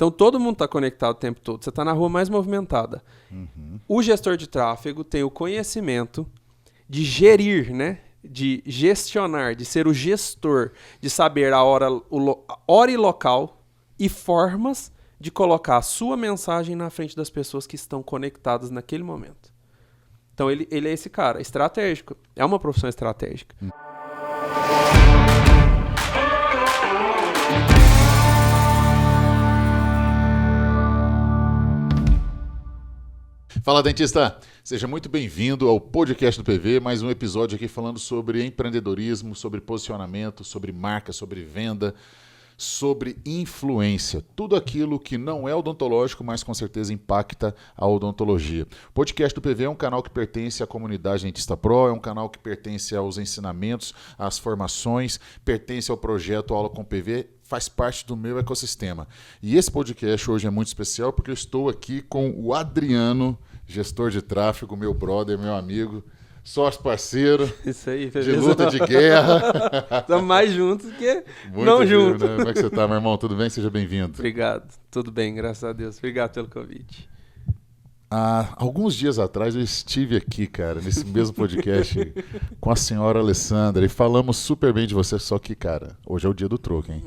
Então, todo mundo está conectado o tempo todo. Você está na rua mais movimentada. O gestor de tráfego tem o conhecimento de gerir, né? De gestionar, de ser o gestor, de saber a hora e local e formas de colocar a sua mensagem na frente das pessoas que estão conectadas naquele momento. Então, ele é esse cara, estratégico. É uma profissão estratégica. Fala, dentista! Seja muito bem-vindo ao podcast do PV, mais um episódio aqui falando sobre empreendedorismo, sobre posicionamento, sobre marca, sobre venda, sobre influência. Tudo aquilo que não é odontológico, mas com certeza impacta a odontologia. O podcast do PV é um canal que pertence à comunidade Dentista Pro, é um canal que pertence aos ensinamentos, às formações, pertence ao projeto Aula com PV, faz parte do meu ecossistema. E esse podcast hoje é muito especial porque eu estou aqui com o Adriano, gestor de tráfego, meu brother, meu amigo, sócio parceiro. Isso aí, de luta de guerra. Estamos mais juntos que muito não bem, juntos. Né? Como é que você está, meu irmão? Tudo bem? Seja bem-vindo. Obrigado. Tudo bem, graças a Deus. Obrigado pelo convite. Há alguns dias atrás eu estive aqui, cara, nesse mesmo podcast com a senhora Alessandra e falamos super bem de você, só que, cara, hoje é o dia do troco, hein?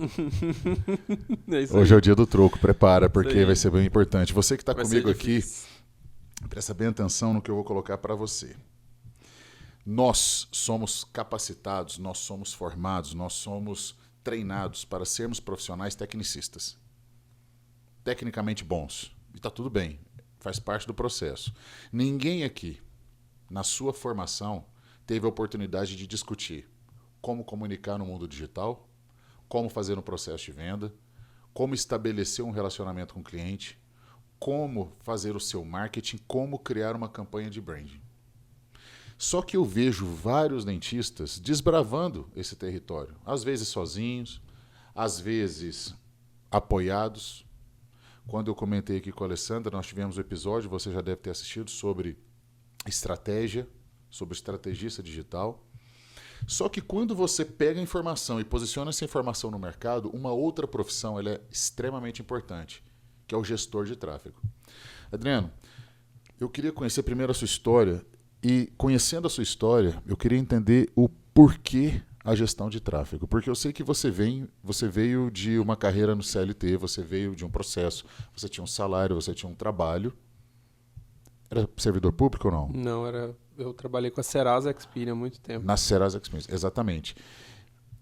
Hoje é o dia do troco, prepara, porque vai ser bem importante. Você que está comigo aqui, presta bem atenção no que eu vou colocar para você. Nós somos capacitados, nós somos formados, nós somos treinados para sermos profissionais tecnicistas. Tecnicamente bons. E está tudo bem. Faz parte do processo. Ninguém aqui, na sua formação, teve a oportunidade de discutir como comunicar no mundo digital, como fazer um processo de venda, como estabelecer um relacionamento com o cliente, como fazer o seu marketing, como criar uma campanha de branding. Só que eu vejo vários dentistas desbravando esse território, às vezes sozinhos, às vezes apoiados. Quando eu comentei aqui com a Alessandra, nós tivemos um episódio, você já deve ter assistido, sobre estratégia, sobre estrategista digital. Só que quando você pega a informação e posiciona essa informação no mercado, uma outra profissão ela é extremamente importante, que é o gestor de tráfego. Adriano, eu queria conhecer primeiro a sua história e, conhecendo a sua história, eu queria entender o porquê a gestão de tráfego, porque eu sei que você veio de uma carreira no CLT, você veio de um processo, você tinha um salário, você tinha um trabalho. Era servidor público ou não? Não, eu trabalhei com a Serasa Experian há muito tempo. Na Serasa Experian, exatamente.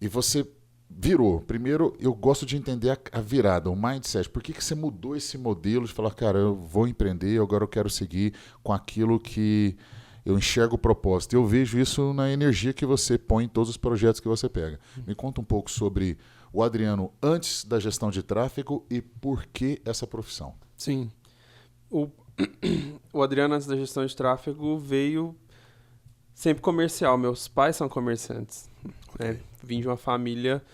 E você virou. Primeiro, eu gosto de entender a virada, o mindset. Por que você mudou esse modelo de falar, cara, eu vou empreender, agora eu quero seguir com aquilo que eu enxergo o propósito. Eu vejo isso na energia que você põe em todos os projetos que você pega. Me conta um pouco sobre o Adriano antes da gestão de tráfego e por que essa profissão. Sim. O Adriano antes da gestão de tráfego veio sempre comercial. Meus pais são comerciantes. Okay. Né? Vim de uma família,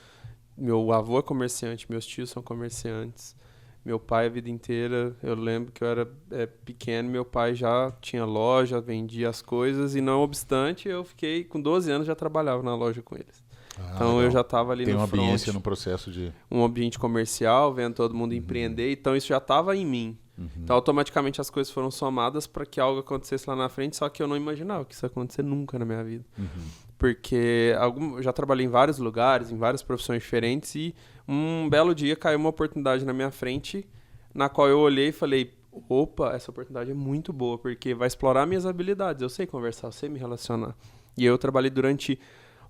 meu avô é comerciante, meus tios são comerciantes. Meu pai a vida inteira, eu lembro que eu era pequeno, meu pai já tinha loja, vendia as coisas e não obstante, eu fiquei com 12 anos já trabalhava na loja com eles. Então legal. Eu já estava ali no front. Tem uma ambiência no processo de... Um ambiente comercial, vendo todo mundo empreender, então isso já estava em mim. Então automaticamente as coisas foram somadas para que algo acontecesse lá na frente, só que eu não imaginava que isso ia acontecer nunca na minha vida. Porque eu já trabalhei em vários lugares, em várias profissões diferentes e um belo dia caiu uma oportunidade na minha frente, na qual eu olhei e falei, opa, essa oportunidade é muito boa, porque vai explorar minhas habilidades, eu sei conversar, eu sei me relacionar. E eu trabalhei durante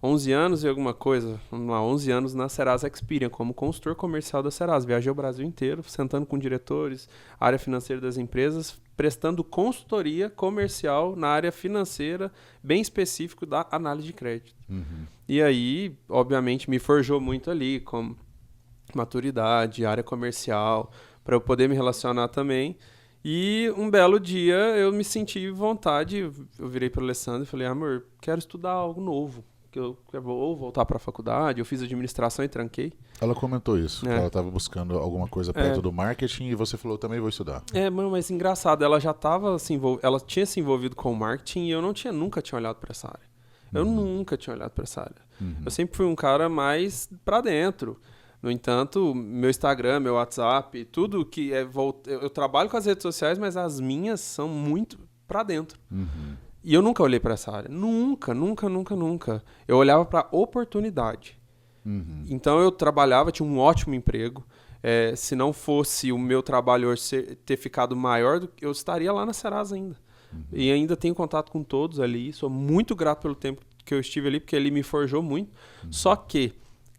11 anos e alguma coisa, vamos lá, 11 anos na Serasa Experian, como consultor comercial da Serasa. Viajei o Brasil inteiro, sentando com diretores, área financeira das empresas, prestando consultoria comercial na área financeira, bem específico da análise de crédito. E aí, obviamente, me forjou muito ali, com maturidade, área comercial, para eu poder me relacionar também. E um belo dia eu me senti vontade, eu virei para o Alessandro e falei, amor, quero estudar algo novo. Que eu vou voltar para a faculdade, eu fiz administração e tranquei. Ela comentou isso, que ela estava buscando alguma coisa perto do marketing e você falou, também vou estudar. Mas engraçado, ela já estava ela tinha se envolvido com o marketing e eu nunca tinha olhado para essa área. Eu nunca tinha olhado para essa área. Eu sempre fui um cara mais para dentro. No entanto, meu Instagram, meu WhatsApp, tudo que é... Eu trabalho com as redes sociais, mas as minhas são muito pra dentro. E eu nunca olhei pra essa área. Nunca. Eu olhava pra oportunidade. Então eu trabalhava, tinha um ótimo emprego. Se não fosse o meu trabalho hoje ter ficado maior, eu estaria lá na Serasa ainda. E ainda tenho contato com todos ali. Sou muito grato pelo tempo que eu estive ali, porque ele me forjou muito. Só que,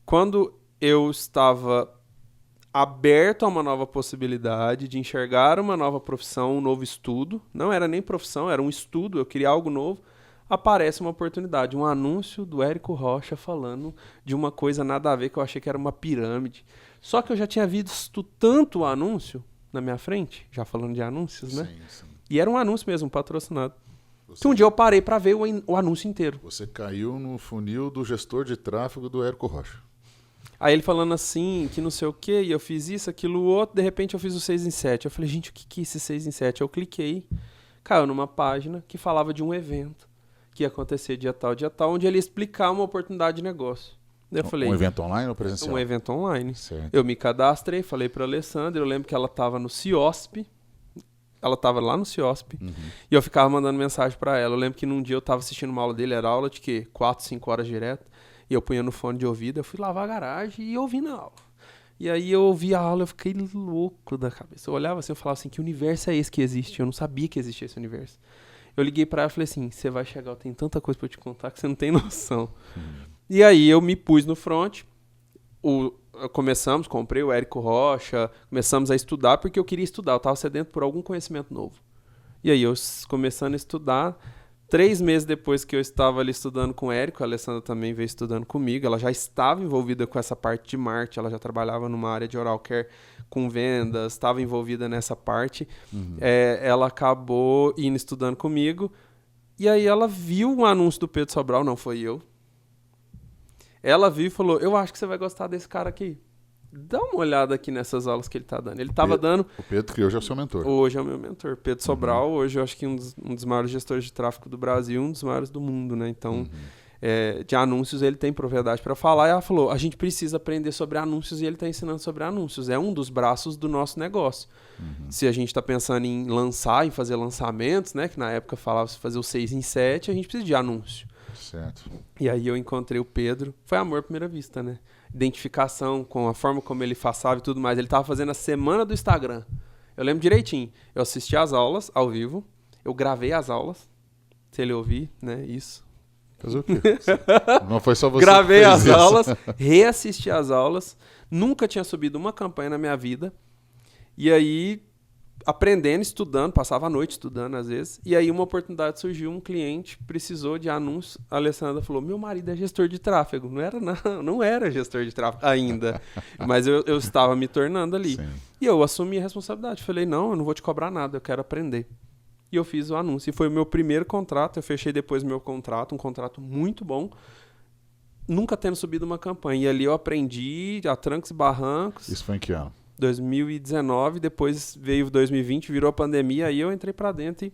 quando eu estava aberto a uma nova possibilidade de enxergar uma nova profissão, um novo estudo, não era nem profissão, era um estudo, eu queria algo novo, aparece uma oportunidade, um anúncio do Érico Rocha falando de uma coisa nada a ver, que eu achei que era uma pirâmide. Só que eu já tinha visto tanto o anúncio na minha frente, já falando de anúncios, né? Sim. E era um anúncio mesmo, patrocinado. Que um dia eu parei para ver o anúncio inteiro. Você caiu no funil do gestor de tráfego do Érico Rocha. Aí ele falando assim, que não sei o que, e eu fiz isso, aquilo, outro, de repente eu fiz o 6 em 7. Eu falei, gente, o que é esse 6 em 7? Eu cliquei, caiu numa página que falava de um evento que ia acontecer dia tal, onde ele ia explicar uma oportunidade de negócio. Eu falei, Um evento online ou presencial? Um evento online. Certo. Eu me cadastrei, falei pra Alessandra, eu lembro que ela tava no CIOSP, ela tava lá no CIOSP, e eu ficava mandando mensagem pra ela. Eu lembro que num dia eu tava assistindo uma aula dele, era aula de quê? 4, 5 horas direto. E eu punha no fone de ouvido, eu fui lavar a garagem e ouvi na aula. E aí eu ouvi a aula, eu fiquei louco da cabeça. Eu olhava assim, eu falava assim, que universo é esse que existe? Eu não sabia que existia esse universo. Eu liguei pra ela e falei assim, você vai chegar, eu tenho tanta coisa pra eu te contar que você não tem noção. E aí eu me pus no front, comprei o Érico Rocha, começamos a estudar porque eu queria estudar, eu tava sedento por algum conhecimento novo. E aí eu começando a estudar... 3 meses depois que eu estava ali estudando com o Érico, a Alessandra também veio estudando comigo. Ela já estava envolvida com essa parte de marketing, ela já trabalhava numa área de oral care com vendas, estava envolvida nessa parte. Ela acabou indo estudando comigo. E aí ela viu um anúncio do Pedro Sobral, não foi eu. Ela viu e falou, eu acho que você vai gostar desse cara aqui. Dá uma olhada aqui nessas aulas que ele tá dando. Ele tava dando... O Pedro, que hoje é o seu mentor. Hoje é o meu mentor. Pedro Sobral, hoje eu acho que um dos maiores gestores de tráfego do Brasil, um dos maiores do mundo, né? Então, de anúncios, ele tem propriedade para falar. E ela falou, a gente precisa aprender sobre anúncios e ele tá ensinando sobre anúncios. É um dos braços do nosso negócio. Se a gente tá pensando em lançar, em fazer lançamentos, né? Que na época falava se fazer o 6 em 7, a gente precisa de anúncio. Certo. E aí eu encontrei o Pedro. Foi amor à primeira vista, né? Identificação com a forma como ele passava e tudo mais. Ele tava fazendo a semana do Instagram. Eu lembro direitinho. Eu assisti as aulas ao vivo. Eu gravei as aulas. Se ele ouvir, né? Isso. Fazer o quê? Não foi só você Gravei que fez as isso. aulas, reassisti as aulas. Nunca tinha subido uma campanha na minha vida. E aí, aprendendo, estudando, passava a noite estudando às vezes. E aí uma oportunidade surgiu, um cliente precisou de anúncio. A Alessandra falou, meu marido é gestor de tráfego. Não era gestor de tráfego ainda. Mas eu estava me tornando ali. Sim. E eu assumi a responsabilidade. Falei, não, eu não vou te cobrar nada, eu quero aprender. E eu fiz o anúncio. E foi o meu primeiro contrato. Eu fechei depois o meu contrato, um contrato muito bom. Nunca tendo subido uma campanha. E ali eu aprendi a trancos e barrancos. Isso foi em que ano? 2019, depois veio 2020, virou a pandemia, aí eu entrei pra dentro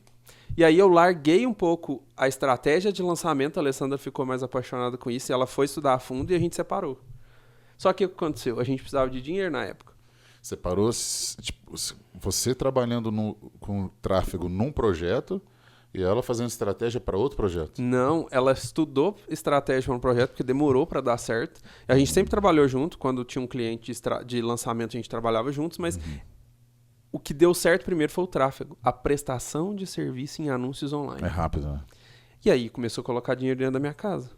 e aí eu larguei um pouco a estratégia de lançamento, a Alessandra ficou mais apaixonada com isso, e ela foi estudar a fundo e a gente separou. Só que o que aconteceu? A gente precisava de dinheiro na época. Separou, tipo, você trabalhando com tráfego num projeto e ela fazendo estratégia para outro projeto. Não, ela estudou estratégia para um projeto porque demorou para dar certo. A gente sempre trabalhou junto, quando tinha um cliente de lançamento a gente trabalhava juntos, mas o que deu certo primeiro foi o tráfego, a prestação de serviço em anúncios online. É rápido, né? E aí começou a colocar dinheiro dentro da minha casa.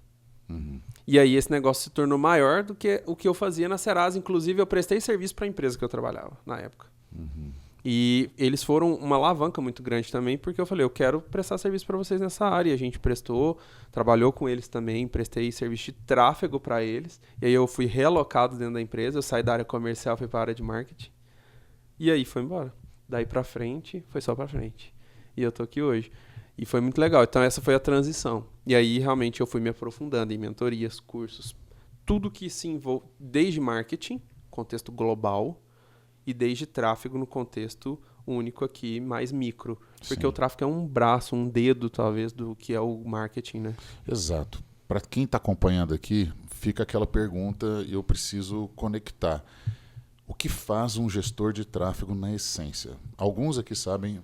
E aí esse negócio se tornou maior do que o que eu fazia na Serasa. Inclusive eu prestei serviço para a empresa que eu trabalhava na época. E eles foram uma alavanca muito grande também, porque eu falei, eu quero prestar serviço para vocês nessa área. E a gente prestou, trabalhou com eles também, prestei serviço de tráfego para eles. E aí eu fui realocado dentro da empresa, eu saí da área comercial, fui para a área de marketing. E aí foi embora. Daí para frente, foi só para frente. E eu tô aqui hoje. E foi muito legal. Então essa foi a transição. E aí realmente eu fui me aprofundando em mentorias, cursos, tudo que se envolve, desde marketing, contexto global, e desde tráfego no contexto único aqui, mais micro. Porque o tráfego é um braço, um dedo, talvez, do que é o marketing, né? Exato. Para quem está acompanhando aqui, fica aquela pergunta e eu preciso conectar. O que faz um gestor de tráfego na essência? Alguns aqui sabem,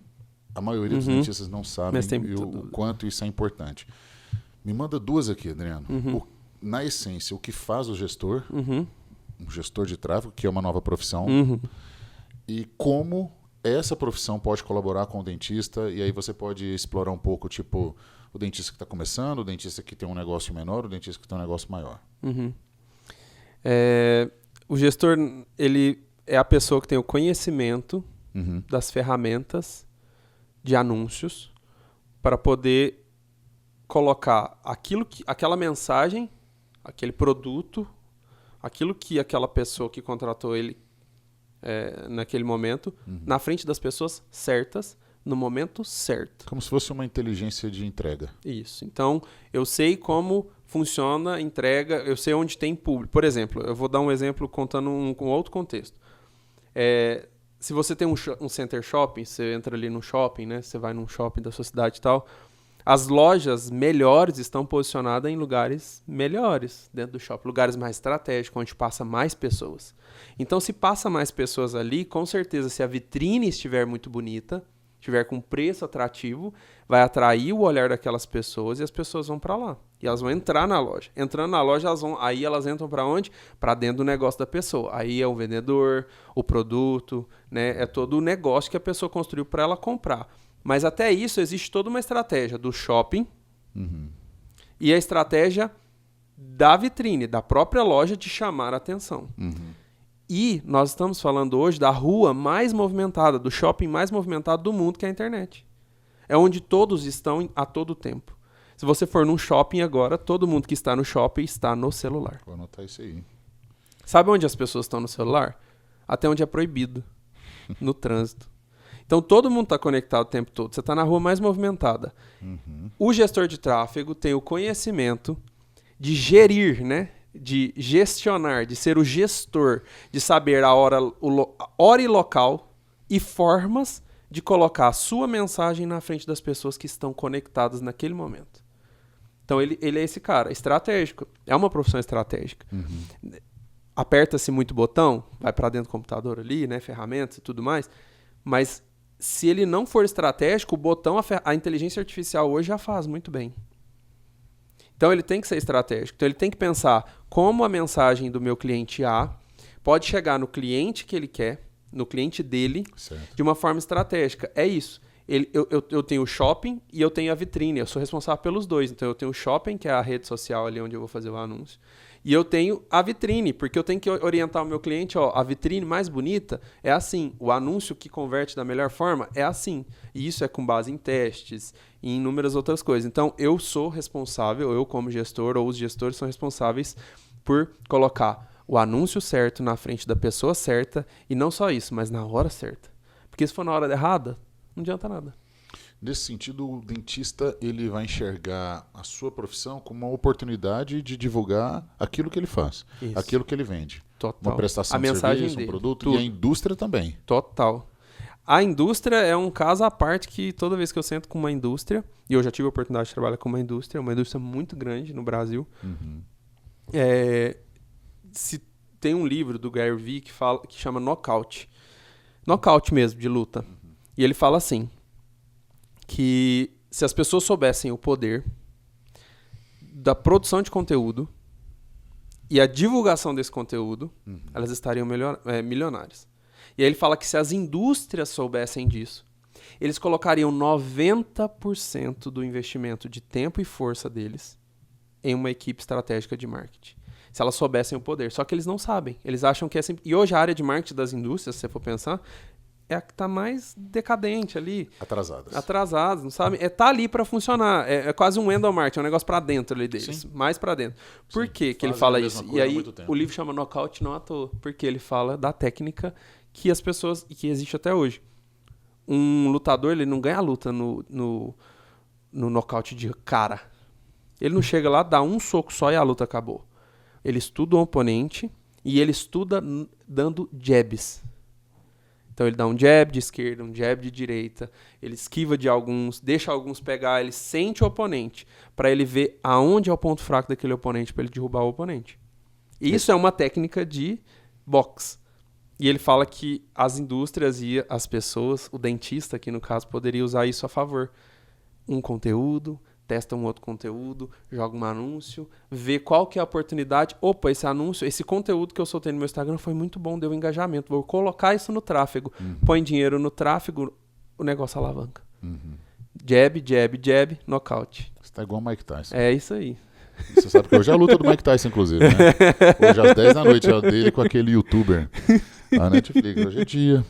a maioria dos dentistas não sabem o quanto isso é importante. Me manda duas aqui, Adriano. Na essência, o que faz o gestor, um gestor de tráfego, que é uma nova profissão, e como essa profissão pode colaborar com o dentista, e aí você pode explorar um pouco, tipo, o dentista que está começando, o dentista que tem um negócio menor, o dentista que tem um negócio maior. O gestor, ele é a pessoa que tem o conhecimento das ferramentas de anúncios para poder colocar aquela mensagem, aquele produto, aquilo que aquela pessoa que contratou ele naquele momento, na frente das pessoas certas, no momento certo. Como se fosse uma inteligência de entrega. Isso. Então, eu sei como funciona a entrega, eu sei onde tem público. Por exemplo, eu vou dar um exemplo contando um outro contexto. Se você tem um center shopping, você entra ali no shopping, né? Você vai num shopping da sua cidade e tal, as lojas melhores estão posicionadas em lugares melhores dentro do shopping, lugares mais estratégicos, onde passa mais pessoas. Então, se passa mais pessoas ali, com certeza, se a vitrine estiver muito bonita, estiver com preço atrativo, vai atrair o olhar daquelas pessoas e as pessoas vão para lá. E elas vão entrar na loja. Entrando na loja, aí elas entram para onde? Para dentro do negócio da pessoa. Aí é o vendedor, o produto, né? É todo o negócio que a pessoa construiu para ela comprar. Mas até isso existe toda uma estratégia do shopping e a estratégia da vitrine, da própria loja de chamar a atenção. E nós estamos falando hoje da rua mais movimentada, do shopping mais movimentado do mundo, que é a internet. É onde todos estão a todo tempo. Se você for num shopping agora, todo mundo que está no shopping está no celular. Vou anotar isso aí. Sabe onde as pessoas estão no celular? Até onde é proibido. No trânsito. Então, todo mundo está conectado o tempo todo. Você está na rua mais movimentada. O gestor de tráfego tem o conhecimento de gerir, né? De gestionar, de ser o gestor, de saber a hora e local e formas de colocar a sua mensagem na frente das pessoas que estão conectadas naquele momento. Então, ele é esse cara, estratégico. É uma profissão estratégica. Aperta-se muito botão, vai para dentro do computador ali, né? Ferramentas e tudo mais. Mas se ele não for estratégico, o botão, a inteligência artificial hoje já faz muito bem. Então, ele tem que ser estratégico. Então, ele tem que pensar como a mensagem do meu cliente A pode chegar no cliente que ele quer, no cliente dele, de uma forma estratégica. É isso. Eu tenho o shopping e eu tenho a vitrine. Eu sou responsável pelos dois. Então, eu tenho o shopping, que é a rede social ali onde eu vou fazer o anúncio. E eu tenho a vitrine, porque eu tenho que orientar o meu cliente, ó, a vitrine mais bonita é assim, o anúncio que converte da melhor forma é assim. E isso é com base em testes e em inúmeras outras coisas. Então, eu sou responsável, eu como gestor, ou os gestores são responsáveis por colocar o anúncio certo na frente da pessoa certa, e não só isso, mas na hora certa. Porque se for na hora errada, não adianta nada. Nesse sentido, o dentista ele vai enxergar a sua profissão como uma oportunidade de divulgar aquilo que ele faz, aquilo que ele vende. Total. Uma prestação de serviço, um produto, tudo. E a indústria também. Total. A indústria é um caso à parte que toda vez que eu sento com uma indústria, e eu já tive a oportunidade de trabalhar com uma indústria muito grande no Brasil, se tem um livro do Gary Vee que chama Knockout. Knockout mesmo, de luta. E ele fala assim, que se as pessoas soubessem o poder da produção de conteúdo e a divulgação desse conteúdo, elas estariam milionárias. E aí ele fala que se as indústrias soubessem disso, eles colocariam 90% do investimento de tempo e força deles em uma equipe estratégica de marketing. Se elas soubessem o poder. Só que eles não sabem. Eles acham que é sempre... E hoje a área de marketing das indústrias, se você for pensar, é a que está mais decadente ali. Atrasadas, não sabe? Tá ali para funcionar. É quase um endomarketing, é um negócio para dentro ali deles. Sim. Mais para dentro. Por que ele fala isso? E aí o livro chama Knockout não à toa. Porque ele fala da técnica que as pessoas... que existe até hoje. Um lutador, ele não ganha a luta no nocaute de cara. Ele não chega lá, dá um soco só e a luta acabou. Ele estuda o oponente e ele estuda dando jabs. Então ele dá um jab de esquerda, um jab de direita, ele esquiva de alguns, deixa alguns pegar, ele sente o oponente para ele ver aonde é o ponto fraco daquele oponente, para ele derrubar o oponente. Isso é uma técnica de box. E ele fala que as indústrias e as pessoas, o dentista aqui no caso, poderia usar isso a favor. Um conteúdo, testa um outro conteúdo, joga um anúncio, vê qual que é a oportunidade. Opa, esse anúncio, esse conteúdo que eu soltei no meu Instagram foi muito bom, deu engajamento. Vou colocar isso no tráfego. Põe dinheiro no tráfego, o negócio alavanca. Jab, jab, jab, nocaute. Você tá igual o Mike Tyson. É isso aí. Você sabe que hoje é a luta do Mike Tyson, inclusive, né? Hoje às 10 da noite é a dele com aquele youtuber. A Netflix, hoje é dia.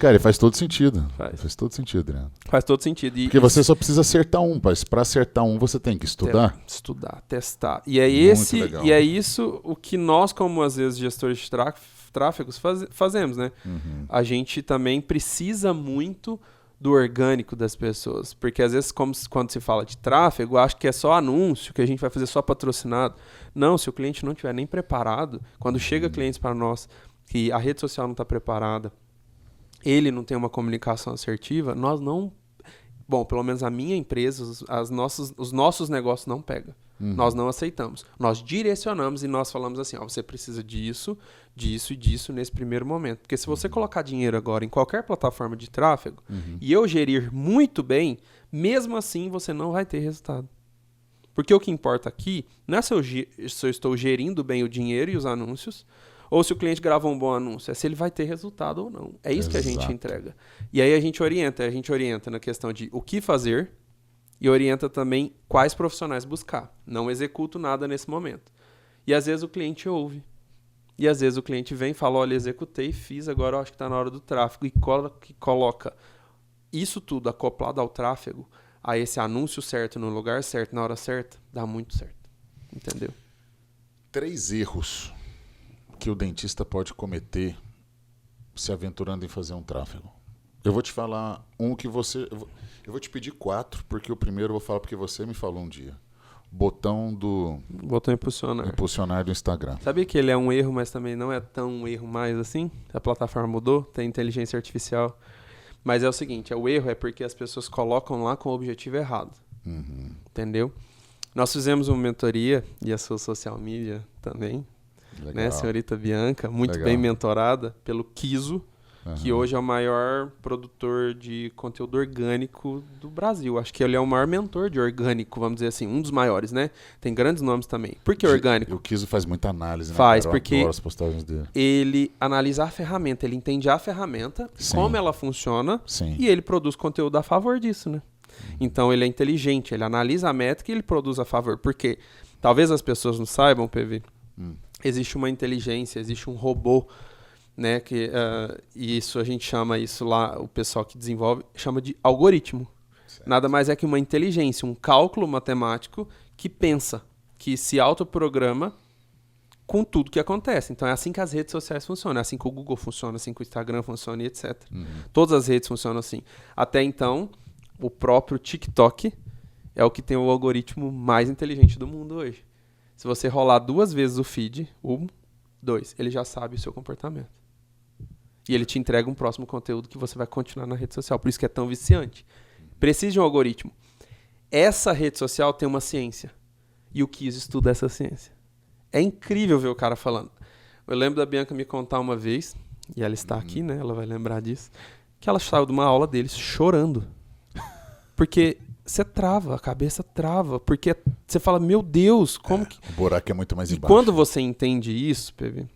Cara, e faz todo sentido. Faz todo sentido, né? Faz todo sentido. Porque você só precisa acertar um, mas para acertar um você tem que estudar. Estudar, testar. E é isso o que nós, como às vezes gestores de tráfegos, fazemos, né? A gente também precisa muito do orgânico das pessoas. Porque às vezes, quando se fala de tráfego, acho que é só anúncio, que a gente vai fazer só patrocinado. Não, se o cliente não estiver nem preparado, quando chega clientes para nós, que a rede social não está preparada, ele não tem uma comunicação assertiva, nós não... Bom, pelo menos a minha empresa, os nossos negócios não pegam. Nós não aceitamos. Nós direcionamos e nós falamos assim, ó, você precisa disso, disso e disso nesse primeiro momento. Porque se você colocar dinheiro agora em qualquer plataforma de tráfego e eu gerir muito bem, mesmo assim você não vai ter resultado. Porque o que importa aqui não é se eu estou gerindo bem o dinheiro e os anúncios, ou se o cliente gravou um bom anúncio, é se ele vai ter resultado ou não. É isso que a gente entrega. E aí a gente orienta na questão de o que fazer e orienta também quais profissionais buscar. Não executo nada nesse momento. E às vezes o cliente ouve. E às vezes o cliente vem e fala, olha, executei, fiz, agora eu acho que está na hora do tráfego. E coloca isso tudo acoplado ao tráfego, a esse anúncio certo, no lugar certo, na hora certa, dá muito certo. Entendeu? 3 erros que o dentista pode cometer se aventurando em fazer um tráfego. Eu vou te falar um que você... Eu vou te pedir 4, porque o primeiro eu vou falar porque você me falou um dia. Botão impulsionar do Instagram. Sabia que ele é um erro, mas também não é tão um erro mais assim? A plataforma mudou, tem inteligência artificial. Mas é o seguinte, o erro é porque as pessoas colocam lá com o objetivo errado. Entendeu? Nós fizemos uma mentoria, e a sua social media também, né, senhorita Bianca, muito bem mentorada pelo Kizo, que hoje é o maior produtor de conteúdo orgânico do Brasil. Acho que ele é o maior mentor de orgânico, vamos dizer assim, um dos maiores, né? Tem grandes nomes também. Por que orgânico? O Kizo faz muita análise, né? Faz, porque as postagens dele. Ele analisa a ferramenta, ele entende a ferramenta, como ela funciona, e ele produz conteúdo a favor disso, né? Então ele é inteligente, ele analisa a métrica e ele produz a favor. Porque talvez as pessoas não saibam, PV, existe uma inteligência, existe um robô, né, que isso a gente chama isso lá, o pessoal que desenvolve chama de algoritmo. Nada mais é que uma inteligência, um cálculo matemático que pensa, que se autoprograma com tudo que acontece. Então é assim que as redes sociais funcionam, é assim que o Google funciona, assim que o Instagram funciona e etc. Todas as redes funcionam assim. Até então, o próprio TikTok é o que tem o algoritmo mais inteligente do mundo hoje. Se você rolar 2 vezes o feed, 2, ele já sabe o seu comportamento. E ele te entrega um próximo conteúdo que você vai continuar na rede social. Por isso que é tão viciante. Precisa de um algoritmo. Essa rede social tem uma ciência. E o Kiz estuda essa ciência. É incrível ver o cara falando. Eu lembro da Bianca me contar uma vez, e ela está aqui, né? Ela vai lembrar disso, que ela saiu de uma aula deles chorando. Porque você trava, a cabeça trava. Porque você fala, meu Deus, como que... O buraco é muito mais embaixo. E quando você entende isso, PV,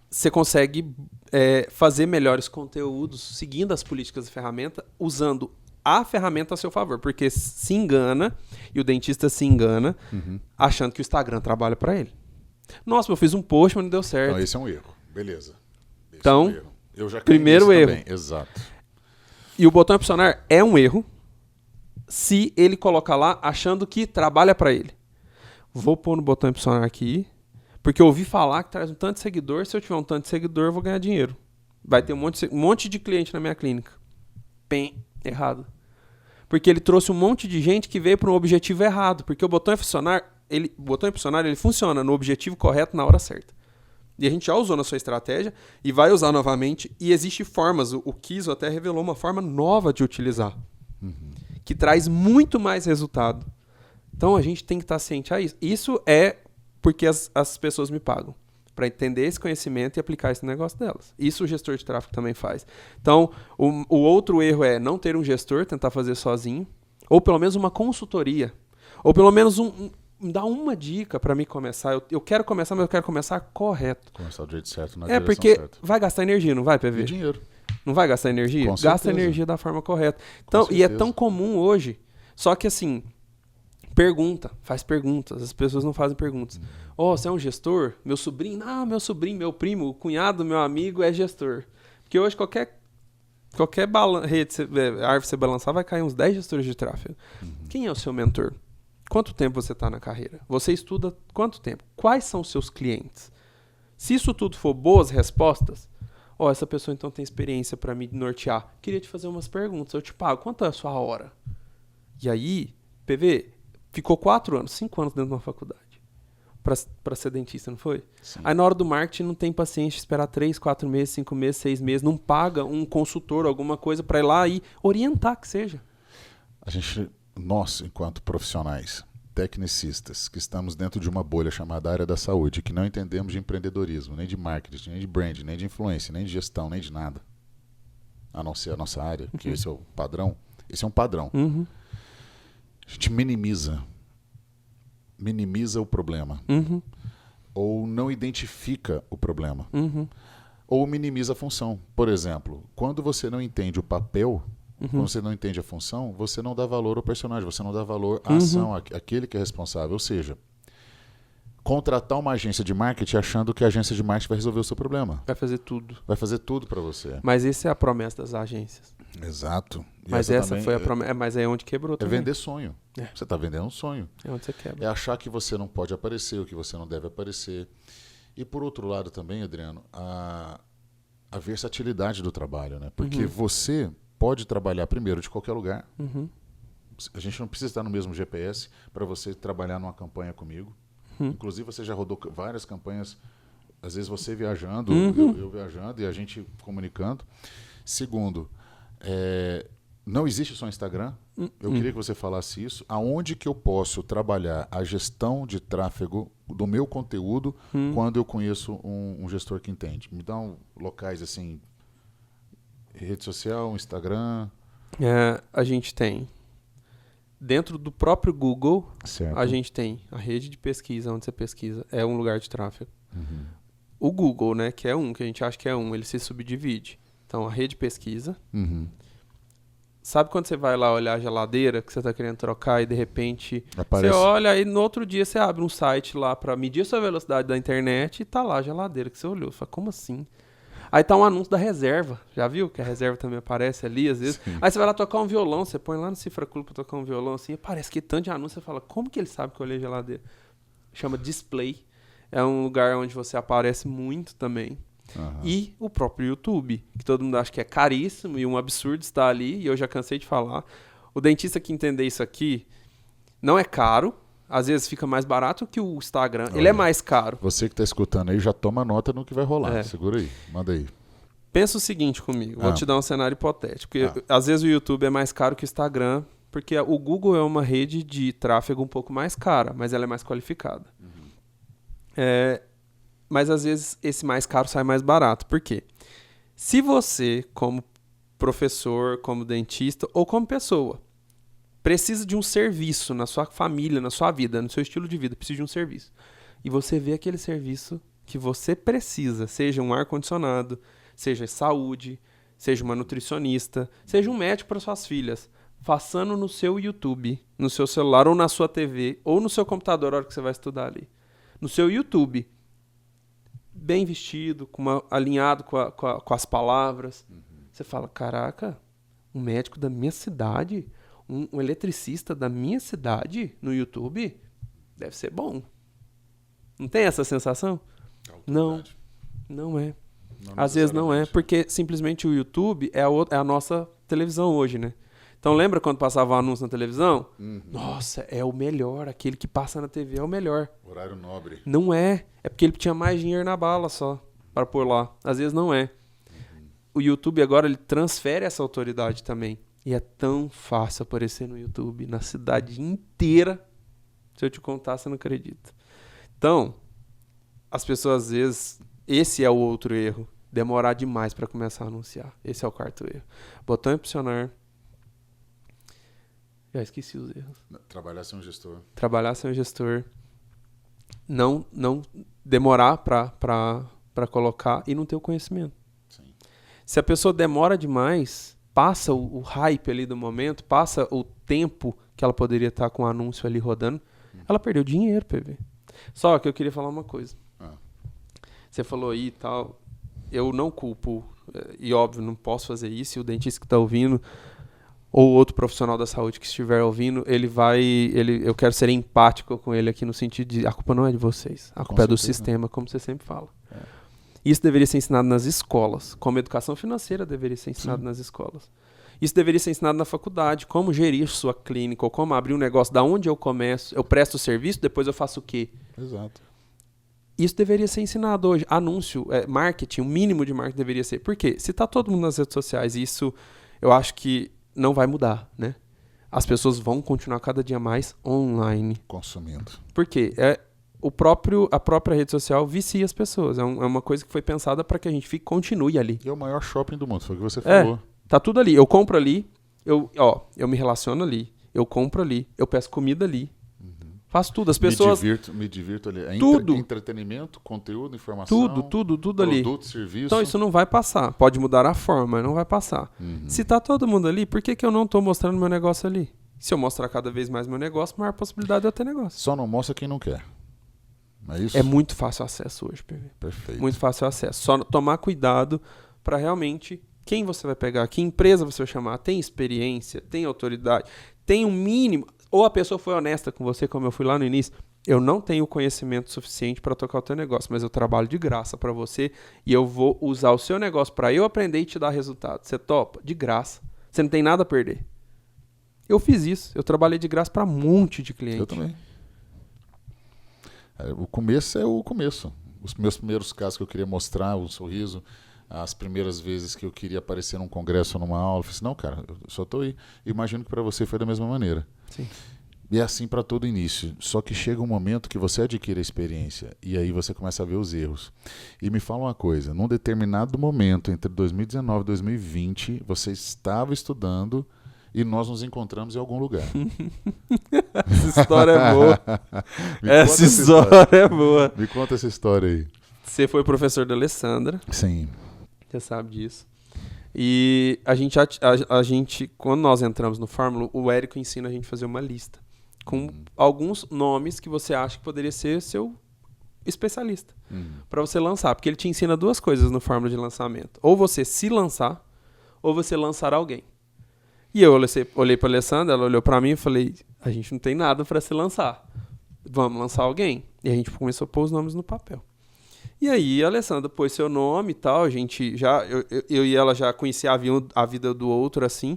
você consegue fazer melhores conteúdos seguindo as políticas da ferramenta, usando a ferramenta a seu favor. Porque se engana, e o dentista se engana, achando que o Instagram trabalha para ele. Nossa, eu fiz um post, mas não deu certo. Então esse é um erro. Beleza. Então, é um erro. Eu já primeiro erro. Também. Exato. E o botão impulsionar é um erro se ele colocar lá achando que trabalha para ele. Vou pôr no botão impulsionar aqui, porque eu ouvi falar que traz um tanto de seguidor, se eu tiver um tanto de seguidor, eu vou ganhar dinheiro. Vai ter um monte de cliente na minha clínica. Errado. Porque ele trouxe um monte de gente que veio para um objetivo errado. Porque o botão impulsionar, ele funciona no objetivo correto na hora certa. E a gente já usou na sua estratégia e vai usar novamente. E existem formas, o Kizo até revelou uma forma nova de utilizar. Que traz muito mais resultado. Então a gente tem que estar ciente a isso. Isso é porque as pessoas me pagam para entender esse conhecimento e aplicar esse negócio delas. Isso o gestor de tráfego também faz. Então, o outro erro é não ter um gestor, tentar fazer sozinho, ou pelo menos uma consultoria, ou pelo menos dar uma dica para mim começar. Eu quero começar, mas eu quero começar correto. Começar do jeito certo, na direção porque certa. vai gastar energia, não vai, PV? E dinheiro. Não vai gastar energia? Com Gasta certeza. energia da forma correta. Então, e é tão comum hoje, só que assim, faz perguntas, as pessoas não fazem perguntas. Você é um gestor? Meu sobrinho? Não, meu sobrinho, meu primo, o cunhado, meu amigo é gestor. Porque hoje qualquer árvore você balançar vai cair uns 10 gestores de tráfego. Quem é o seu mentor? Quanto tempo você está na carreira? Você estuda quanto tempo? Quais são os seus clientes? Se isso tudo for boas respostas, essa pessoa então tem experiência para me nortear. Queria te fazer umas perguntas. Eu te pago. Quanto é a sua hora? E aí, PV, ficou 5 anos dentro de uma faculdade para ser dentista, não foi? Sim. Aí na hora do marketing não tem paciência de esperar 3, 4 meses, 5 meses, 6 meses. Não paga um consultor, alguma coisa para ir lá e orientar que seja. Nós, enquanto profissionais, tecnicistas, que estamos dentro de uma bolha chamada área da saúde, que não entendemos de empreendedorismo, nem de marketing, nem de branding, nem de influência, nem de gestão, nem de nada, a não ser a nossa área, que esse é o padrão. Esse é um padrão. A gente minimiza o problema. Ou não identifica o problema. Ou minimiza a função. Por exemplo, quando você não entende o papel, quando você não entende a função, você não dá valor ao personagem, você não dá valor à ação, àquele que é responsável. Ou seja, contratar uma agência de marketing achando que a agência de marketing vai resolver o seu problema. Vai fazer tudo. Vai fazer tudo para você. Mas essa é a promessa das agências. Exato. Mas essa foi a promessa. Mas é onde quebrou também. É vender sonho. Você está vendendo um sonho. É onde você quebra. É achar que você não pode aparecer, ou que você não deve aparecer. E por outro lado também, Adriano, a versatilidade do trabalho, né? Porque você pode trabalhar primeiro de qualquer lugar. A gente não precisa estar no mesmo GPS para você trabalhar numa campanha comigo. Inclusive, você já rodou várias campanhas, às vezes você viajando, eu viajando e a gente comunicando. Segundo, não existe só Instagram. Eu queria que você falasse isso. Aonde que eu posso trabalhar a gestão de tráfego do meu conteúdo quando eu conheço um gestor que entende? Me dá locais assim, rede social, Instagram. A gente tem, dentro do próprio Google, certo. A gente tem a rede de pesquisa, onde você pesquisa, é um lugar de tráfego. O Google, né, que é que a gente acha que é ele se subdivide. Então, a rede de pesquisa. Sabe quando você vai lá olhar a geladeira que você está querendo trocar e de repente aparece. Você olha e no outro dia você abre um site lá para medir a sua velocidade da internet e tá lá a geladeira que você olhou. Você fala, como assim? Aí tá um anúncio da reserva. Já viu que a reserva também aparece ali às vezes? Sim. Aí você vai lá tocar um violão, você põe lá no Cifra Club pra tocar um violão assim, e parece que tanto de anúncio, você fala, como que ele sabe que eu olhei a geladeira? Chama display. É um lugar onde você aparece muito também. E o próprio YouTube, que todo mundo acha que é caríssimo e um absurdo estar ali, e eu já cansei de falar. O dentista que entender isso aqui não é caro, às vezes fica mais barato que o Instagram. Olha, ele é mais caro. Você que está escutando aí já toma nota no que vai rolar. Segura aí, manda aí. Pensa o seguinte comigo, vou te dar um cenário hipotético. Às vezes o YouTube é mais caro que o Instagram, porque o Google é uma rede de tráfego um pouco mais cara, mas ela é mais qualificada. Mas às vezes esse mais caro sai mais barato. Por quê? Se você, como professor, como dentista ou como pessoa, precisa de um serviço na sua família, na sua vida, no seu estilo de vida, precisa de um serviço. E você vê aquele serviço que você precisa, seja um ar-condicionado, seja saúde, seja uma nutricionista, seja um médico para suas filhas, passando no seu YouTube, no seu celular ou na sua TV ou no seu computador, a hora que você vai estudar ali. No seu YouTube, bem vestido, alinhado com as palavras. Você fala, caraca, um médico da minha cidade, um eletricista da minha cidade no YouTube, deve ser bom. Não tem essa sensação? Não, não é. Às vezes não é, porque simplesmente o YouTube é a nossa televisão hoje, né? Então lembra quando passava o anúncio na televisão? Nossa, é o melhor, aquele que passa na TV é o melhor. Horário nobre. Não é, é porque ele tinha mais dinheiro na bala só, para pôr lá. Às vezes não é. O YouTube agora, ele transfere essa autoridade também. E é tão fácil aparecer no YouTube, na cidade inteira. Se eu te contar, você não acredita. Então, as pessoas, às vezes, esse é o outro erro. Demorar demais para começar a anunciar. Esse é o quarto erro. Botão impulsionar. Já esqueci os erros. Trabalhar sem um gestor. Trabalhar sem um gestor. Não demorar para colocar e não ter o conhecimento. Sim. Se a pessoa demora demais, passa o hype ali do momento, passa o tempo que ela poderia estar com o anúncio ali rodando, ela perdeu dinheiro, PV. Só que eu queria falar uma coisa. Você falou aí e tal, eu não culpo, e óbvio, não posso fazer isso, e o dentista que está ouvindo, ou outro profissional da saúde que estiver ouvindo, eu quero ser empático com ele aqui no sentido de, a culpa não é de vocês, a culpa é do sistema, como você sempre fala. Isso deveria ser ensinado nas escolas, como educação financeira deveria ser ensinado nas escolas. Isso deveria ser ensinado na faculdade, como gerir sua clínica, ou como abrir um negócio, da onde eu começo, eu presto o serviço, depois eu faço o quê? Exato. Isso deveria ser ensinado hoje. Anúncio, marketing, o mínimo de marketing deveria ser. Por quê? Se está todo mundo nas redes sociais, isso eu acho que não vai mudar, né? As pessoas vão continuar cada dia mais online. Consumindo. Por quê? A própria rede social vicia as pessoas. É uma coisa que foi pensada para que a gente continue ali. E é o maior shopping do mundo, foi o que você falou. Tá tudo ali. Eu compro ali, eu me relaciono ali, eu compro ali, eu peço comida ali. Faço tudo. As pessoas... Me divirto ali. É tudo. Entretenimento, conteúdo, informação. Tudo ali. Produto, serviço. Então isso não vai passar. Pode mudar a forma, mas não vai passar. Se tá todo mundo ali, por que eu não tô mostrando meu negócio ali? Se eu mostrar cada vez mais meu negócio, maior possibilidade de eu ter negócio. Só não mostra quem não quer. É isso? É muito fácil o acesso hoje, PV. Perfeito. Muito fácil o acesso. Só tomar cuidado para realmente... Quem você vai pegar? Que empresa você vai chamar? Tem experiência? Tem autoridade? Tem um mínimo... Ou a pessoa foi honesta com você, como eu fui lá no início. Eu não tenho conhecimento suficiente para tocar o teu negócio, mas eu trabalho de graça para você e eu vou usar o seu negócio para eu aprender e te dar resultado. Você topa? De graça. Você não tem nada a perder. Eu fiz isso. Eu trabalhei de graça para um monte de clientes. Eu também. O começo é o começo. Os meus primeiros casos que eu queria mostrar, o sorriso, as primeiras vezes que eu queria aparecer num congresso ou numa aula, eu falei assim, não, cara, eu só estou aí. Imagino que para você foi da mesma maneira. Sim. E é assim para todo início. Só que chega um momento que você adquire a experiência e aí você começa a ver os erros. E me fala uma coisa, num determinado momento, entre 2019 e 2020, você estava estudando e nós nos encontramos em algum lugar. Essa história é boa. Essa história é boa. Me conta essa história aí. Você foi professor da Alessandra. Sim. Você sabe disso. E a gente, quando nós entramos no Fórmula, o Érico ensina a gente a fazer uma lista com alguns nomes que você acha que poderia ser seu especialista para você lançar. Porque ele te ensina duas coisas no Fórmula de lançamento. Ou você se lançar, ou você lançar alguém. E eu olhei para a Alessandra, ela olhou para mim e falei, a gente não tem nada para se lançar. Vamos lançar alguém. E a gente começou a pôr os nomes no papel. E aí a Alessandra pôs seu nome e tal, a gente eu e ela já conhecia a vida do outro, assim.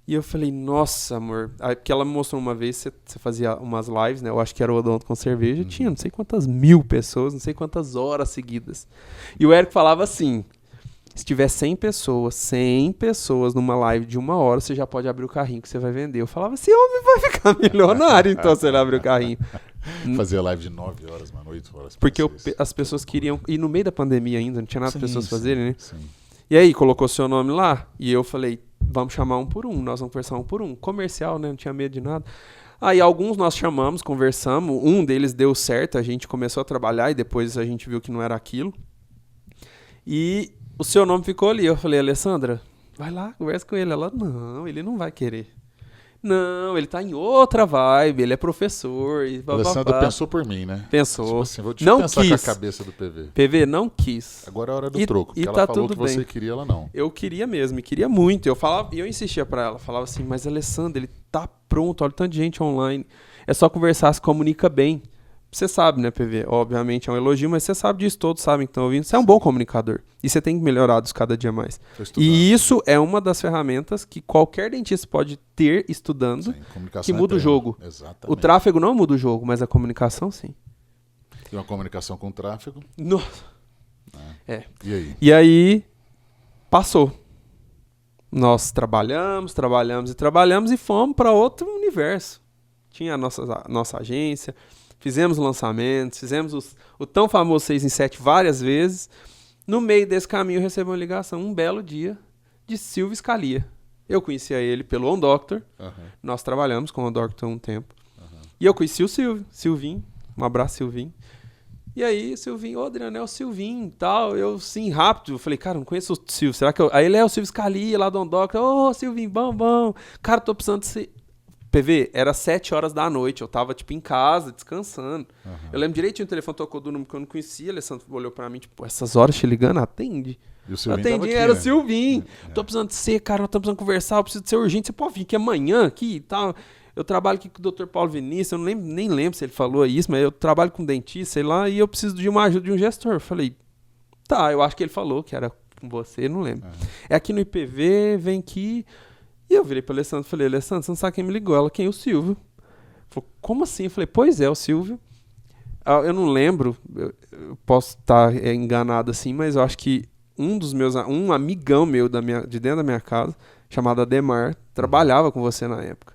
E eu falei, nossa, amor. Aí, porque ela me mostrou uma vez, você fazia umas lives, né? Eu acho que era o Odonto com Cerveja. Tinha não sei quantas 1000 pessoas, não sei quantas horas seguidas. E o Érico falava assim, se tiver 100 pessoas numa live de 1 hora, você já pode abrir o carrinho que você vai vender. Eu falava, esse homem vai ficar milionário, então, se ele abrir o carrinho. Fazia live de 9 horas, mano, 8 horas. Porque as pessoas queriam... E no meio da pandemia ainda, não tinha nada para pessoas fazerem, né? Sim. E aí, colocou seu nome lá, e eu falei, vamos chamar um por um, nós vamos conversar um por um. Comercial, né? Não tinha medo de nada. Aí alguns nós chamamos, conversamos, um deles deu certo, a gente começou a trabalhar e depois a gente viu que não era aquilo. E o seu nome ficou ali. Eu falei, Alessandra, vai lá, conversa com ele. Ela, não, ele não vai querer. Não, ele tá em outra vibe, ele é professor. E Alessandra pensou por mim, né? Pensou. Tipo assim, deixa não eu pensar quis. com a cabeça do PV. PV não quis. Agora é a hora do troco. Porque e ela tá falou tudo que bem. você queria, ela não. Eu queria mesmo, e queria muito. E eu insistia pra ela. Falava assim, mas Alessandra, ele tá pronto, olha o tanto de gente online. É só conversar, se comunica bem. Você sabe, né, PV? Obviamente é um elogio, mas você sabe disso, todos sabem que estão ouvindo. Você é um bom comunicador. E você tem que melhorar disso cada dia mais. E isso é uma das ferramentas que qualquer dentista pode ter estudando, que muda o jogo. Exatamente. O tráfego não muda o jogo, mas a comunicação, sim. E uma comunicação com tráfego. Nossa. É. E aí? E aí, passou. Nós trabalhamos e fomos para outro universo. Tinha a nossa agência, fizemos lançamentos, fizemos o tão famoso 6 em 7 várias vezes. No meio desse caminho eu recebo uma ligação, um belo dia, de Silvio Scalia. Eu conhecia ele pelo On Doctor, nós trabalhamos com o On Doctor há um tempo, e eu conheci o Silvinho, um abraço, Silvinho. E aí, Silvinho, Adriano, é o Silvinho e tal. Eu, sim, rápido. Eu falei, cara, não conheço o Silvio. Será que eu... Aí ele é o Silvio Scalia, lá do On Doctor. Ô, Silvinho, bom. Cara, tô precisando de ser... PV, era 7 horas da noite. Eu tava, tipo, em casa, descansando. Eu lembro direitinho, o telefone tocou do número que eu não conhecia. O Alessandro olhou pra mim, tipo, essas horas te ligando, atende. E o Silvinho atendi, aqui, era o né? Silvinho. Tô precisando de ser, cara, nós estamos precisando conversar. Eu preciso de ser urgente. Você pode vir aqui amanhã aqui e tal... Eu trabalho aqui com o Dr. Paulo Vinícius, eu nem lembro se ele falou isso, mas eu trabalho com dentista, sei lá, e eu preciso de uma ajuda de um gestor. Eu falei, tá, eu acho que ele falou que era com você, não lembro. É aqui no IPV, vem aqui. E eu virei pro Alessandro e falei, Alessandro, você não sabe quem me ligou? Ela, quem? O Silvio. Falou, como assim? Eu falei, pois é, o Silvio. Eu não lembro, eu posso estar enganado assim, mas eu acho que um amigão meu de dentro da minha casa, chamado Ademar, trabalhava com você na época.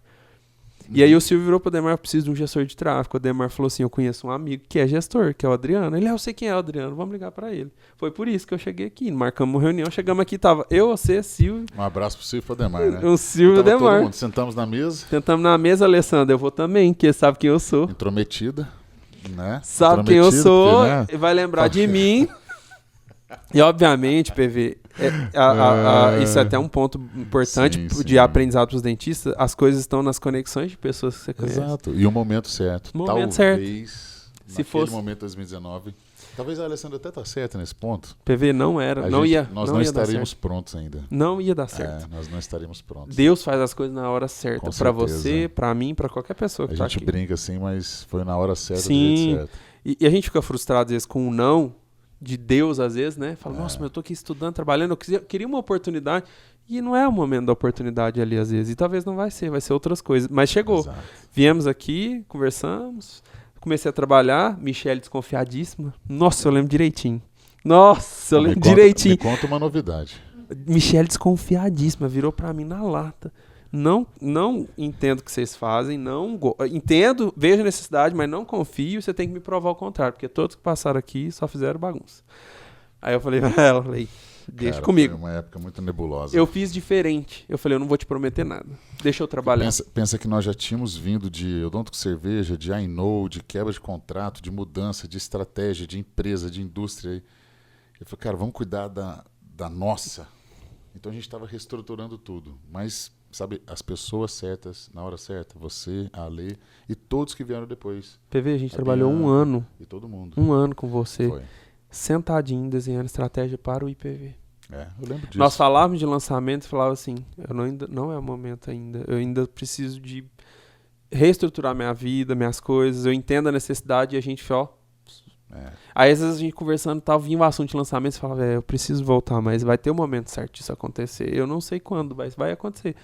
E aí o Silvio virou pro Ademar, eu preciso de um gestor de tráfego. O Ademar falou assim, eu conheço um amigo que é gestor, que é o Adriano. Ele, eu sei quem é o Adriano, vamos ligar pra ele. Foi por isso que eu cheguei aqui, marcamos uma reunião, chegamos aqui, tava eu, você, Silvio. Um abraço pro Silvio e pro Ademar, né? O Silvio e o Ademar. Todo mundo. Sentamos na mesa. Sentamos na mesa, Alessandro, eu vou também, porque sabe quem eu sou. Intrometida, né? Sabe quem eu sou, porque, né? e vai lembrar de mim. E obviamente, PV, isso é até um ponto importante de aprendizado para os dentistas. As coisas estão nas conexões de pessoas que você conhece. Exato, e o momento certo. Momento Talvez, certo. Se fosse momento 2019, talvez a Alessandra até tá certa nesse ponto. PV não era, Nós não estaríamos prontos ainda. Não ia dar certo. Nós não estaríamos prontos. Deus faz as coisas na hora certa, para você, para mim, para qualquer pessoa que tá aqui. A gente brinca assim, mas foi na hora certa, Sim. do jeito certo. E a gente fica frustrado às vezes com um não de Deus, às vezes, né? Fala, nossa, mas eu tô aqui estudando, trabalhando, eu queria uma oportunidade. E não é o momento da oportunidade ali, às vezes. E talvez não vai ser outras coisas. Mas chegou. Exato. Viemos aqui, conversamos, comecei a trabalhar, Michele desconfiadíssima. Nossa, eu lembro direitinho. Nossa, eu lembro direitinho. Me conta uma novidade. Michele desconfiadíssima, virou pra mim na lata. Não entendo o que vocês fazem, entendo, vejo a necessidade, mas não confio, você tem que me provar o contrário, porque todos que passaram aqui só fizeram bagunça. Aí eu falei pra ela, deixa comigo. Foi uma época muito nebulosa. Eu fiz diferente, eu falei, eu não vou te prometer nada, deixa eu trabalhar. Pensa que nós já tínhamos vindo de Odonto Cerveja, de I Know, de quebra de contrato, de mudança, de estratégia, de empresa, de indústria. Eu falei, cara, vamos cuidar da nossa. Então a gente estava reestruturando tudo, mas... Sabe, as pessoas certas, na hora certa, você, a Ale e todos que vieram depois. PV, a gente trabalhou um ano. E todo mundo. Um ano com você. Foi. Sentadinho, desenhando estratégia para o IPV. Eu lembro disso. Nós falávamos de lançamento e falava assim, não é o momento ainda. Eu ainda preciso de reestruturar minha vida, minhas coisas. Eu entendo a necessidade e a gente, Aí às vezes a gente conversando, vinha o assunto de lançamento e falava, eu preciso voltar, mas vai ter o momento certo disso acontecer. Eu não sei quando, mas vai acontecer.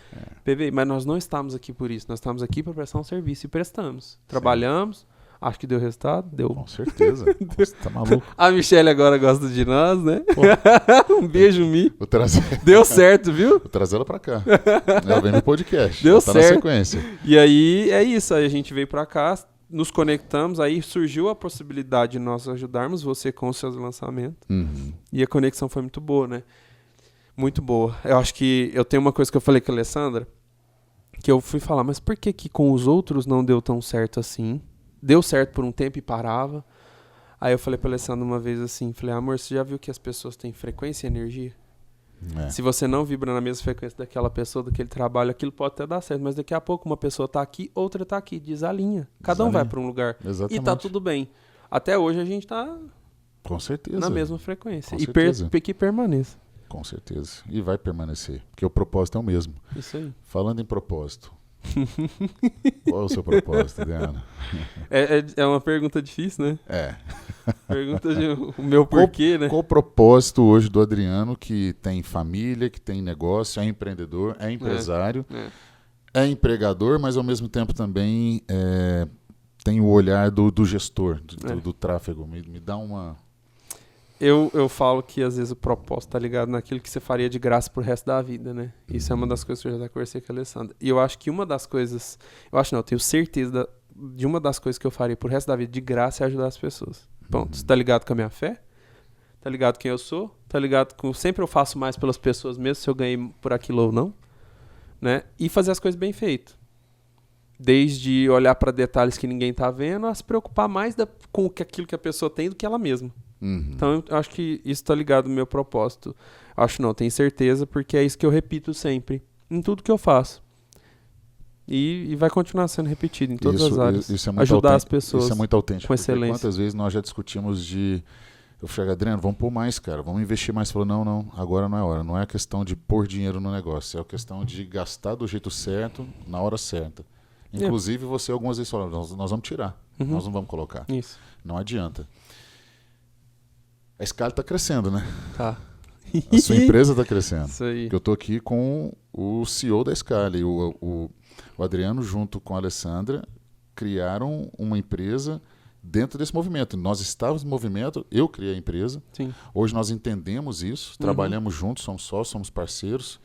PV, mas nós não estamos aqui por isso. Nós estamos aqui para prestar um serviço e prestamos. Trabalhamos, acho que deu resultado, deu. Com certeza. Você tá maluco. A Michele agora gosta de nós, né? Um beijo, Mi. Deu certo, viu? Vou trazer ela pra cá. Ela vem no podcast. Deu tá certo. Na sequência. E aí, é isso. Aí a gente veio pra cá, nos conectamos, aí surgiu a possibilidade de nós ajudarmos você com os seus lançamentos. E a conexão foi muito boa, né? Muito boa. Eu acho que eu tenho uma coisa que eu falei com a Alessandra, que eu fui falar, mas por que com os outros não deu tão certo assim? Deu certo por um tempo e parava. Aí eu falei pra Alessandra uma vez assim, falei, amor, você já viu que as pessoas têm frequência e energia? Se você não vibra na mesma frequência daquela pessoa, daquele trabalho, aquilo pode até dar certo, mas daqui a pouco uma pessoa tá aqui, outra tá aqui, desalinha. Cada um vai pra um lugar. Exatamente. E tá tudo bem. Até hoje a gente tá com certeza na mesma frequência. Com certeza. Que permaneça. Com certeza. E vai permanecer, porque o propósito é o mesmo. Isso aí. Falando em propósito, qual é o seu propósito, Adriano? É uma pergunta difícil, né? Pergunta o meu porquê, né? Qual o propósito hoje do Adriano, que tem família, que tem negócio, é empreendedor, é empresário, é empregador, mas ao mesmo tempo também tem o olhar do gestor, do tráfego. Me dá uma... Eu falo que às vezes o propósito tá ligado naquilo que você faria de graça pro resto da vida, né? Isso é uma das coisas que eu já conversei com a Alessandra. E eu acho que uma das coisas... Eu tenho certeza de uma das coisas que eu faria pro resto da vida de graça é ajudar as pessoas. Ponto. Você tá ligado com a minha fé? Tá ligado quem eu sou? Tá ligado com... Sempre eu faço mais pelas pessoas, mesmo se eu ganhei por aquilo ou não. Né? E fazer as coisas bem feitas. Desde olhar para detalhes que ninguém tá vendo, a se preocupar mais com aquilo que a pessoa tem do que ela mesma. Então, eu acho que isso tá ligado no meu propósito. Acho não, tenho certeza, porque é isso que eu repito sempre. Em tudo que eu faço. E vai continuar sendo repetido em todas as áreas. Isso é muito ajudar as pessoas isso é muito autêntico. com excelência. Quantas vezes nós já discutimos de... Eu falei, Adriano, vamos pôr mais, cara. Vamos investir mais. Falou, não, agora não é hora. Não é a questão de pôr dinheiro no negócio. É a questão de gastar do jeito certo, na hora certa. Inclusive, você algumas vezes falou, nós vamos tirar. Nós não vamos colocar. Isso. Não adianta. A Scali está crescendo, né? Tá. A sua empresa está crescendo. Isso aí. Eu estou aqui com o CEO da Scali. O Adriano, junto com a Alessandra, criaram uma empresa dentro desse movimento. Nós estávamos no movimento, eu criei a empresa. Sim. Hoje nós entendemos isso, trabalhamos juntos, somos sócios, somos parceiros.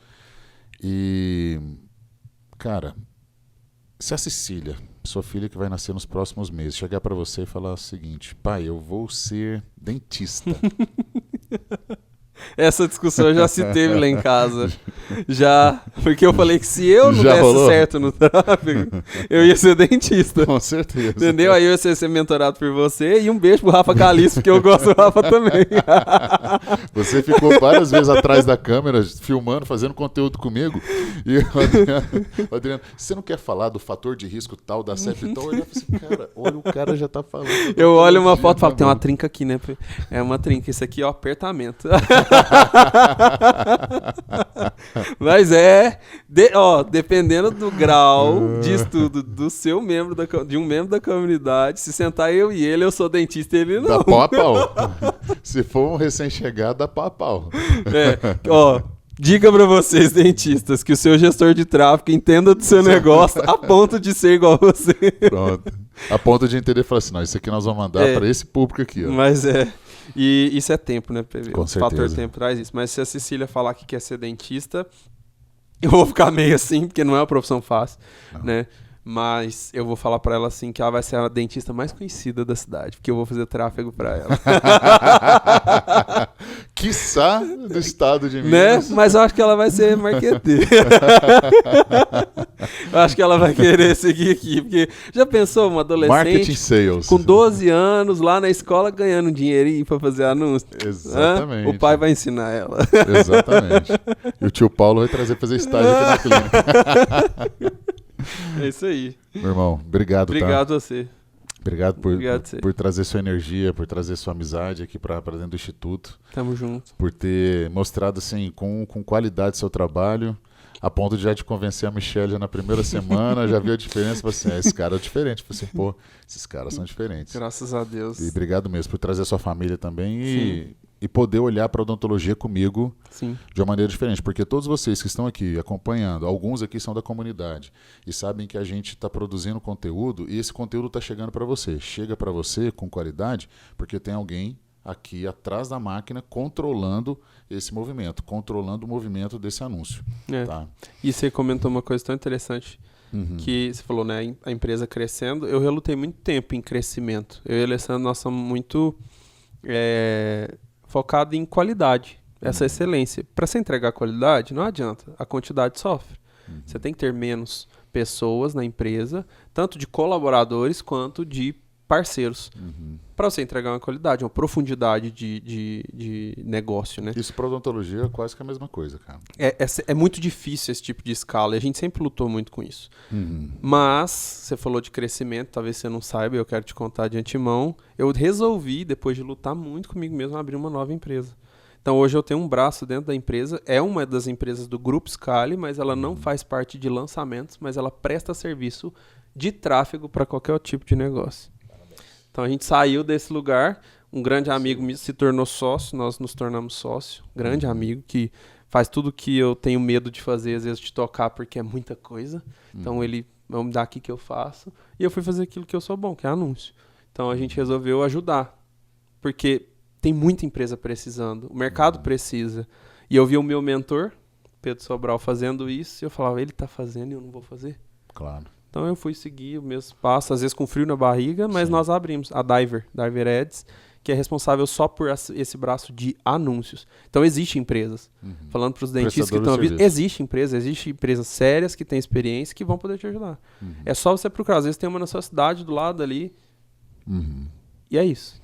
E, cara, se a Cecília, sua filha que vai nascer nos próximos meses, chegar para você e falar o seguinte: pai, eu vou ser dentista. Essa discussão já se teve lá em casa. Já. Porque eu falei que se eu não Já desse rolou? certo no tráfego, eu ia ser dentista. Com certeza. Entendeu? Aí eu ia ser mentorado por você. E um beijo pro Rafa Caliço, porque eu gosto do Rafa também. Você ficou várias vezes atrás da câmera, filmando, fazendo conteúdo comigo. E o Adriano, você não quer falar do fator de risco tal, da CEP e tal? Eu olhava assim, cara, olha, o cara já tá falando. Eu olho uma foto e falo, tem uma trinca aqui, né? É uma trinca. Isso aqui, ó, apertamento. Mas dependendo do grau de estudo do seu membro, de um membro da comunidade, se sentar eu e ele, eu sou dentista e ele não. Dá pau a pau. Se for um recém-chegado, dá pau a pau. Diga pra vocês, dentistas, que o seu gestor de tráfego entenda do seu negócio a ponto de ser igual a você. Pronto. A ponto de entender e falar assim, não, isso aqui nós vamos mandar para esse público aqui. Ó. Mas e isso é tempo, né, PV? Com o fator certeza. tempo traz isso. Mas se a Cecília falar que quer ser dentista, eu vou ficar meio assim, porque não é uma profissão fácil, né? Mas eu vou falar pra ela assim que ela vai ser a dentista mais conhecida da cidade, porque eu vou fazer tráfego pra ela. Quiçá do estado de Né? Minas. Mas eu acho que ela vai ser marqueteira. Eu acho que ela vai querer seguir aqui, porque já pensou uma Marketing adolescente sales. com 12 anos lá na escola ganhando um dinheirinho pra fazer anúncio? Exatamente. O pai vai ensinar ela. Exatamente. E o tio Paulo vai trazer fazer estágio aqui na clínica. É isso aí. Meu irmão, obrigado, Obrigado a você. Obrigado Obrigado você. por trazer sua energia, por trazer sua amizade aqui para dentro do Instituto, Tamo junto. por ter mostrado assim com qualidade seu trabalho, a ponto de já te convencer a Michelle já na primeira semana, já viu a diferença, falei assim, esse cara é diferente, falei assim, pô, esses caras são diferentes. Graças a Deus. E obrigado mesmo por trazer a sua família também e poder olhar para a odontologia comigo Sim. de uma maneira diferente, porque todos vocês que estão aqui acompanhando, alguns aqui são da comunidade e sabem que a gente está produzindo conteúdo e esse conteúdo está chegando para você. Chega para você com qualidade porque tem alguém aqui atrás da máquina controlando esse movimento, controlando o movimento desse anúncio. Tá? E você comentou uma coisa tão interessante, que você falou, né, a empresa crescendo. Eu relutei muito tempo em crescimento. Eu e a Alessandra, nós somos muito focados em qualidade, essa excelência. Para você entregar qualidade, não adianta, a quantidade sofre. Você tem que ter menos pessoas na empresa, tanto de colaboradores quanto de parceiros, para você entregar uma qualidade, uma profundidade de negócio, né? Isso para odontologia é quase que a mesma coisa, cara. É muito difícil esse tipo de escala, e a gente sempre lutou muito com isso. Mas, você falou de crescimento, talvez você não saiba, eu quero te contar de antemão, eu resolvi, depois de lutar muito comigo mesmo, abrir uma nova empresa. Então, hoje eu tenho um braço dentro da empresa, é uma das empresas do Grupo Scali, mas ela não faz parte de lançamentos, mas ela presta serviço de tráfego para qualquer tipo de negócio. Então a gente saiu desse lugar, um grande amigo se tornou sócio, nós nos tornamos sócio, grande amigo que faz tudo que eu tenho medo de fazer, às vezes de tocar porque é muita coisa. Então ele, vamos dar aqui que eu faço, e eu fui fazer aquilo que eu sou bom, que é anúncio. Então a gente resolveu ajudar, porque tem muita empresa precisando, o mercado precisa. E eu vi o meu mentor, Pedro Sobral, fazendo isso, e eu falava, ele tá fazendo e eu não vou fazer? Claro. Então eu fui seguir o mesmo passo, às vezes com frio na barriga, mas nós abrimos a Diver Ads, que é responsável só por esse braço de anúncios. Então existem empresas. Falando para os dentistas que estão ouvindo, existe empresas sérias que têm experiência que vão poder te ajudar. É só você procurar, às vezes tem uma na sua cidade do lado ali. E é isso.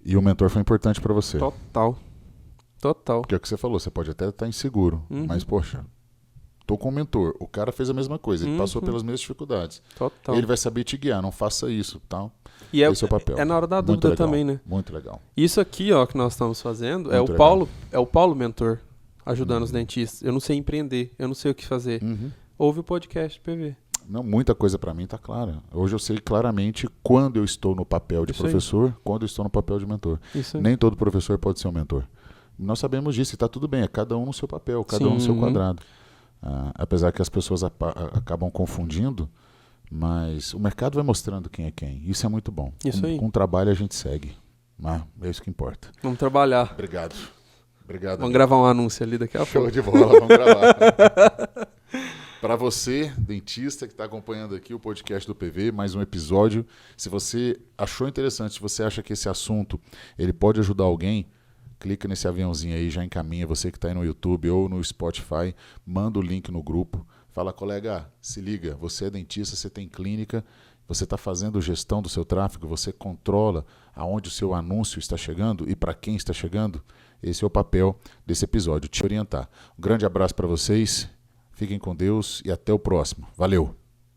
E o mentor foi importante para você? Total. Porque é o que você falou, você pode até estar inseguro, mas poxa, tô com um mentor, o cara fez a mesma coisa, ele passou pelas mesmas dificuldades. Total. Ele vai saber te guiar, não faça isso, tal. E esse é o papel. É na hora da dúvida também, né? Muito legal. Isso aqui, ó, que nós estamos fazendo, é o Paulo mentor, ajudando os dentistas. Eu não sei empreender, eu não sei o que fazer. Ouve o podcast PV. Não, muita coisa para mim tá clara. Hoje eu sei claramente quando eu estou no papel de professor, quando eu estou no papel de mentor. Nem todo professor pode ser um mentor. Nós sabemos disso e tá tudo bem, é cada um no seu papel, cada um no seu quadrado. Apesar que as pessoas acabam confundindo, mas o mercado vai mostrando quem é quem. Isso é muito bom. Com o trabalho a gente segue. É isso que importa. Vamos trabalhar. Obrigado. Vamos gravar um anúncio ali daqui a pouco. Show de bola, vamos gravar. Para você, dentista que está acompanhando aqui o podcast do PV, mais um episódio. Se você achou interessante, se você acha que esse assunto ele pode ajudar alguém, clica nesse aviãozinho aí, já encaminha. Você que está aí no YouTube ou no Spotify, manda o link no grupo. Fala, colega, se liga, você é dentista, você tem clínica, você está fazendo gestão do seu tráfego, você controla aonde o seu anúncio está chegando e para quem está chegando. Esse é o papel desse episódio, te orientar. Um grande abraço para vocês, fiquem com Deus e até o próximo. Valeu!